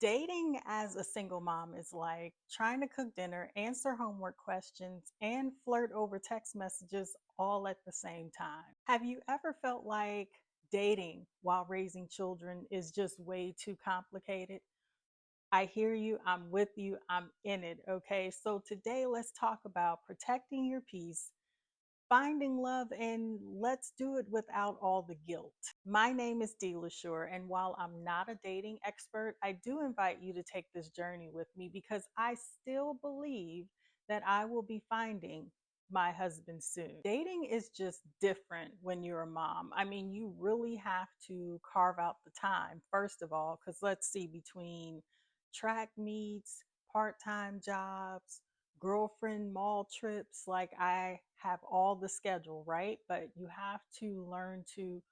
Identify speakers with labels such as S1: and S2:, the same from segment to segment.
S1: Dating as a single mom is like trying to cook dinner, answer homework questions, and flirt over text messages all at the same time. Have you ever felt like dating while raising children is just way too complicated? I hear you. I'm with you. I'm in it. Okay. So today, let's talk about protecting your peace, finding love, and let's do it without all the guilt. My name is Dee LaSure, and while I'm not a dating expert, I do invite you to take this journey with me because I still believe that I will be finding my husband soon. Dating is just different when you're a mom. I mean, you really have to carve out the time, first of all, because let's see, between track meets, part time jobs, girlfriend mall trips, like I have all the schedule, right? But you have to learn to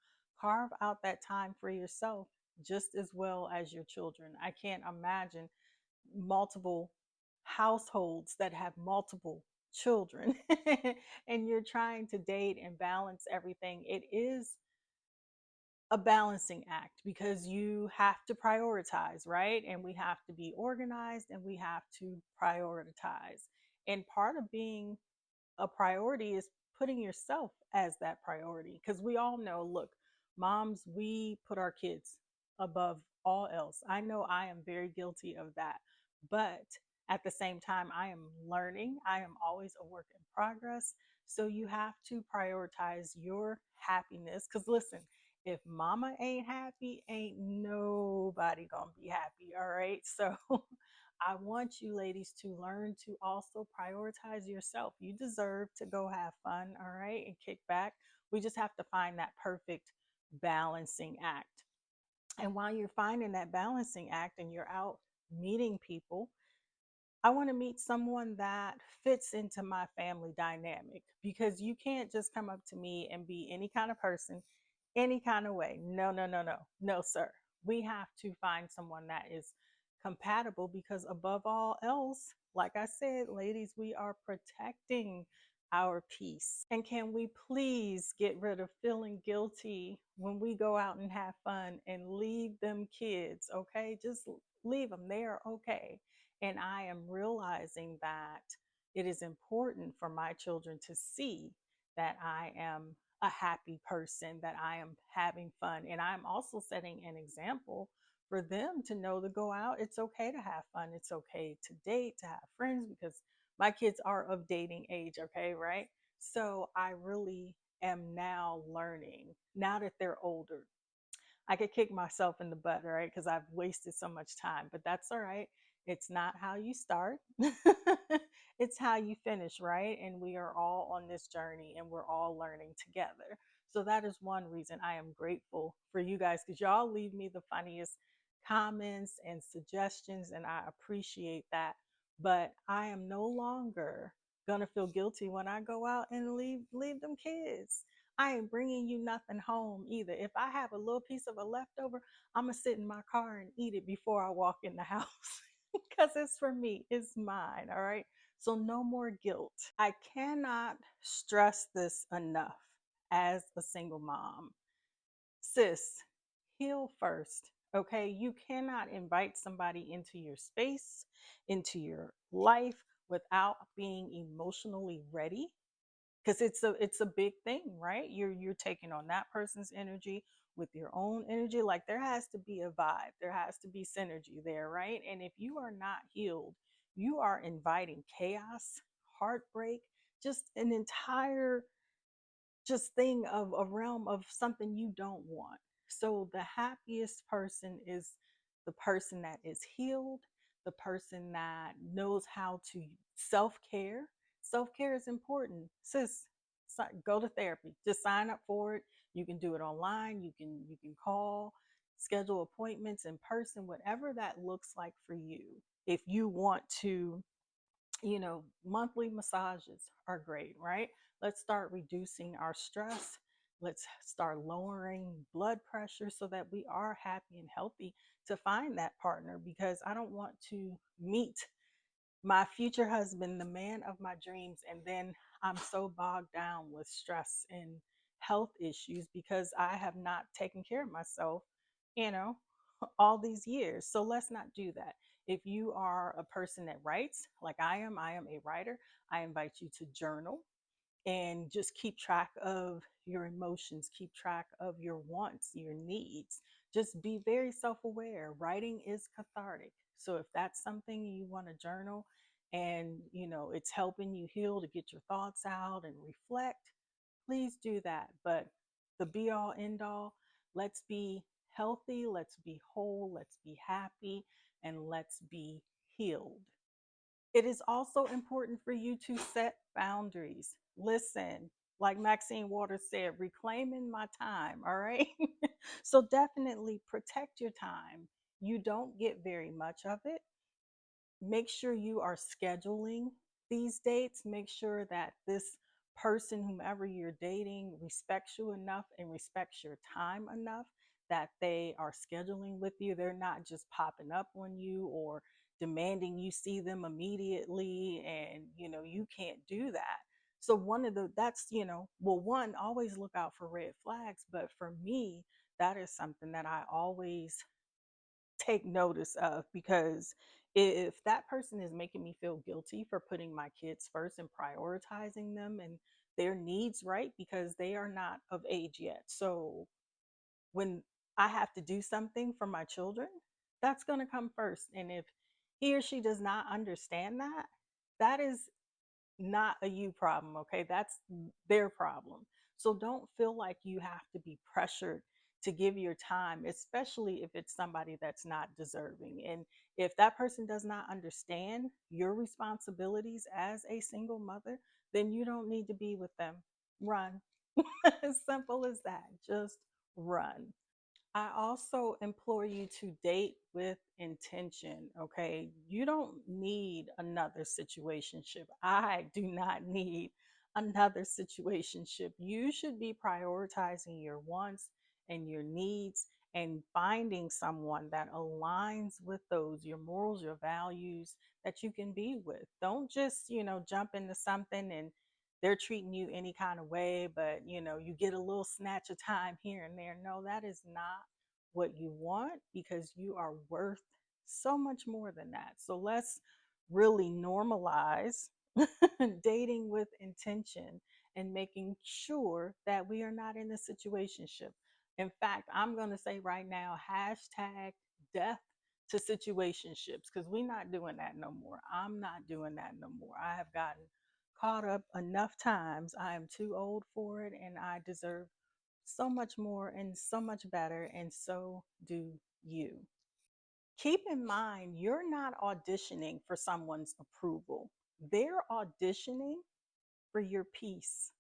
S1: carve out that time for yourself just as well as your children. I can't imagine multiple households that have multiple children and you're trying to date and balance everything. It is a balancing act because you have to prioritize, right? And we have to be organized and we have to prioritize. And part of being a priority is putting yourself as that priority because we all know, look, moms, we put our kids above all else. I know I am very guilty of that, but at the same time I am learning. I am always a work in progress. So you have to prioritize your happiness because listen, if mama ain't happy, ain't nobody gonna be happy. All right. So I want you ladies to learn to also prioritize yourself. You deserve to go have fun, all right, and kick back. We just have to find that perfect balancing act. And while you're finding that balancing act and you're out meeting people, I want to meet someone that fits into my family dynamic because you can't just come up to me and be any kind of person, any kind of way. No, no, no, no, no, sir. We have to find someone that is compatible because, above all else, like I said, ladies, we are protecting our peace. And can we please get rid of feeling guilty when we go out and have fun and leave them kids, okay? Just leave them. They are okay. And I am realizing that it is important for my children to see that I am a happy person, that I am having fun. And I'm also setting an example for them to know to go out. It's okay to have fun. It's okay to date, to have friends, because my kids are of dating age, okay, right? So I really am now learning, now that they're older, I could kick myself in the butt, right? Because I've wasted so much time, but that's all right. It's not how you start, it's how you finish, right? And we are all on this journey and we're all learning together. So that is one reason I am grateful for you guys because y'all leave me the funniest comments and suggestions, and I appreciate that. But I am no longer gonna feel guilty when I go out and leave them kids. I ain't bringing you nothing home either. If I have a little piece of a leftover, I'm gonna sit in my car and eat it before I walk in the house because it's for me, it's mine. All right. So, no more guilt. I cannot stress this enough as a single mom. Sis, heal first. Okay. You cannot invite somebody into your space, into your life without being emotionally ready because it's a big thing, right? You're taking on that person's energy with your own energy. Like there has to be a vibe, there has to be synergy there, right? And if you are not healed, you are inviting chaos, heartbreak, just an entire just thing of a realm of something you don't want. So the happiest person is the person that is healed, the person that knows how to self-care. Self-care is important. Sis, go to therapy. Just sign up for it. You can do it online, you can call, schedule appointments in person, whatever that looks like for you. If you want to, monthly massages are great, right? Let's start reducing our stress. Let's start lowering blood pressure so that we are happy and healthy to find that partner because I don't want to meet my future husband, the man of my dreams, and then I'm so bogged down with stress and health issues because I have not taken care of myself, you know. all these years. So let's not do that. If you are a person that writes, like I am a writer, I invite you to journal and just keep track of your emotions, keep track of your wants, your needs. Just be very self aware. Writing is cathartic. So if that's something you want to journal and it's helping you heal to get your thoughts out and reflect, please do that. But the be all end all, let's be healthy, let's be whole, let's be happy, and let's be healed. It is also important for you to set boundaries. Listen, like Maxine Waters said, reclaiming my time, all right? So definitely protect your time. You don't get very much of it. Make sure you are scheduling these dates. Make sure that this person, whomever you're dating, respects you enough and respects your time enough that they are scheduling with you. They're not just popping up on you or demanding you see them immediately, and you can't do that. So one of the that's well, one, always look out for red flags, but for me, that is something that I always take notice of, because if that person is making me feel guilty for putting my kids first and prioritizing them and their needs, right, because they are not of age yet. So when I have to do something for my children, that's going to come first. And if he or she does not understand that, that is not a you problem, okay? That's their problem. So don't feel like you have to be pressured to give your time, especially if it's somebody that's not deserving. And if that person does not understand your responsibilities as a single mother, then you don't need to be with them. Run. As simple as that. Just run. I also implore you to date with intention, okay? You don't need another situationship. I do not need another situationship. You should be prioritizing your wants and your needs and finding someone that aligns with those, your morals, your values, that you can be with. Don't just, jump into something and they're treating you any kind of way, but you get a little snatch of time here and there. No, that is not what you want, because you are worth so much more than that. So let's really normalize dating with intention and making sure that we are not in a situationship. In fact, I'm going to say right now, hashtag death to situationships, because we're not doing that no more. I'm not doing that no more. I have gotten caught up enough times. I am too old for it, and I deserve so much more and so much better, and so do you. Keep in mind, you're not auditioning for someone's approval, they're auditioning for your peace.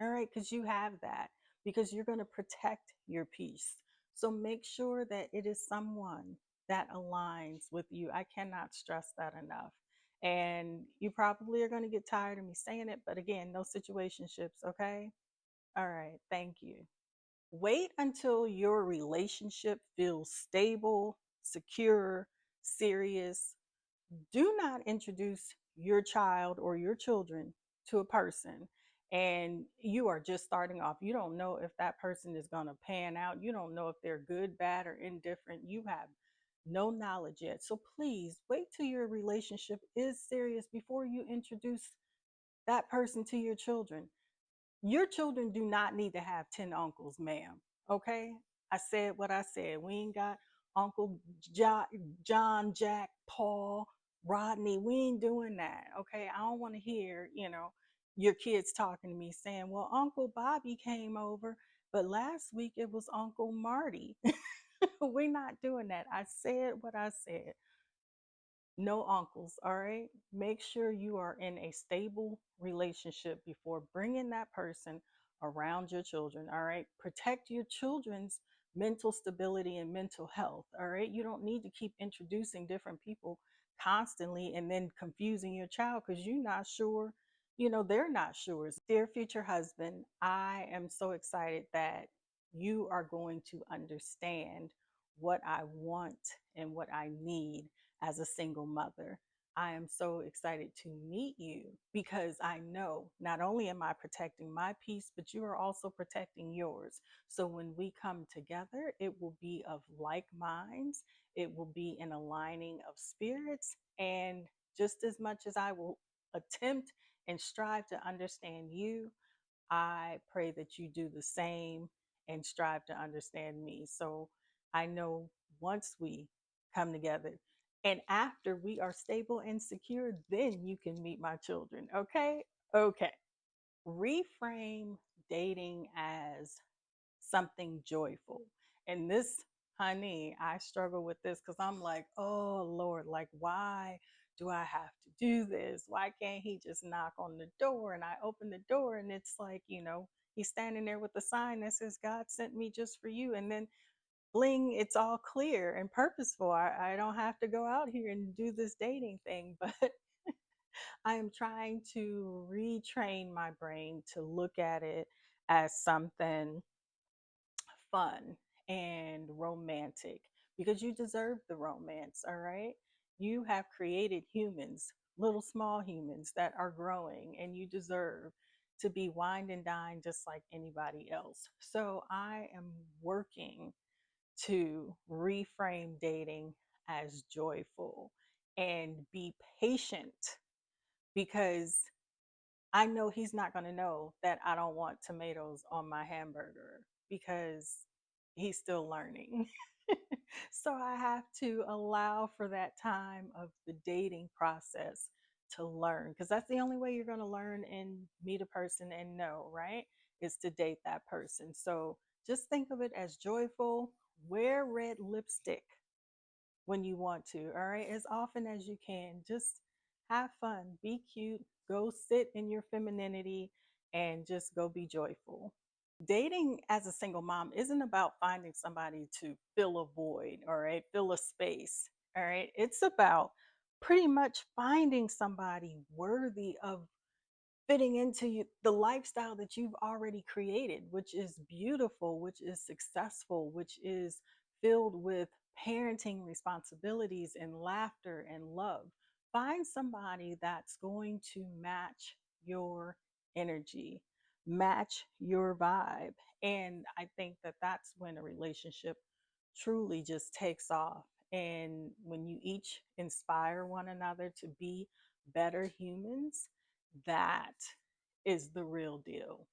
S1: All right, because you have that, because you're going to protect your peace. So make sure that it is someone that aligns with you. I cannot stress that enough. And you probably are going to get tired of me saying it, but again, no situationships, okay? All right, thank you. Wait until your relationship feels stable, secure, serious. Do not introduce your child or your children to a person and you are just starting off. You don't know if that person is going to pan out. You don't know if they're good, bad, or indifferent. You have no knowledge yet. So please wait till your relationship is serious before you introduce that person to your children. Your children do not need to have 10 uncles, ma'am. Okay? I said what I said. We ain't got Uncle John, Jack, Paul, Rodney. We ain't doing that. Okay? I don't want to hear, your kids talking to me saying, well, Uncle Bobby came over, but last week it was Uncle Marty. We're not doing that. I said what I said. No uncles, all right? Make sure you are in a stable relationship before bringing that person around your children, all right? Protect your children's mental stability and mental health, all right? You don't need to keep introducing different people constantly and then confusing your child because you're not sure, they're not sure. Dear future husband, I am so excited that you are going to understand what I want and what I need as a single mother. I am so excited to meet you because I know not only am I protecting my peace, but you are also protecting yours. So when we come together, it will be of like minds, it will be an aligning of spirits. And just as much as I will attempt and strive to understand you, I pray that you do the same and strive to understand me. So I know once we come together and after we are stable and secure, then you can meet my children. Okay? Okay. Reframe dating as something joyful. And this, honey, I struggle with this because I'm like, oh Lord, like, why do I have to do this? Why can't he just knock on the door? And I open the door and it's like, he's standing there with a sign that says, God sent me just for you. And then bling, it's all clear and purposeful. I don't have to go out here and do this dating thing, but I am trying to retrain my brain to look at it as something fun and romantic because you deserve the romance, all right? You have created humans, little small humans that are growing, and you deserve to be wined and dined just like anybody else. So I am working to reframe dating as joyful and be patient because I know he's not going to know that I don't want tomatoes on my hamburger because he's still learning. So I have to allow for that time of the dating process to learn because that's the only way you're going to learn and meet a person and know, right? Is to date that person. So just think of it as joyful. Wear red lipstick when you want to, all right? As often as you can. Just have fun, be cute, go sit in your femininity, and just go be joyful. Dating as a single mom isn't about finding somebody to fill a void, all right, fill a space, all right? It's about pretty much finding somebody worthy of fitting into the lifestyle that you've already created, which is beautiful, which is successful, which is filled with parenting responsibilities and laughter and love. Find somebody that's going to match your energy, match your vibe. And I think that that's when a relationship truly just takes off. And when you each inspire one another to be better humans, that is the real deal.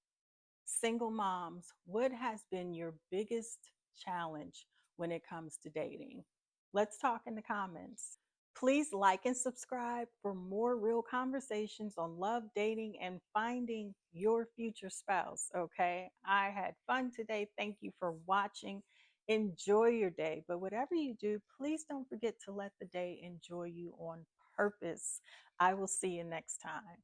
S1: Single moms, what has been your biggest challenge when it comes to dating? Let's talk in the comments. Please like and subscribe for more real conversations on love, dating, and finding your future spouse. Okay. I had fun today. Thank you for watching. Enjoy your day. But whatever you do, please don't forget to let the day enjoy you on purpose. I will see you next time.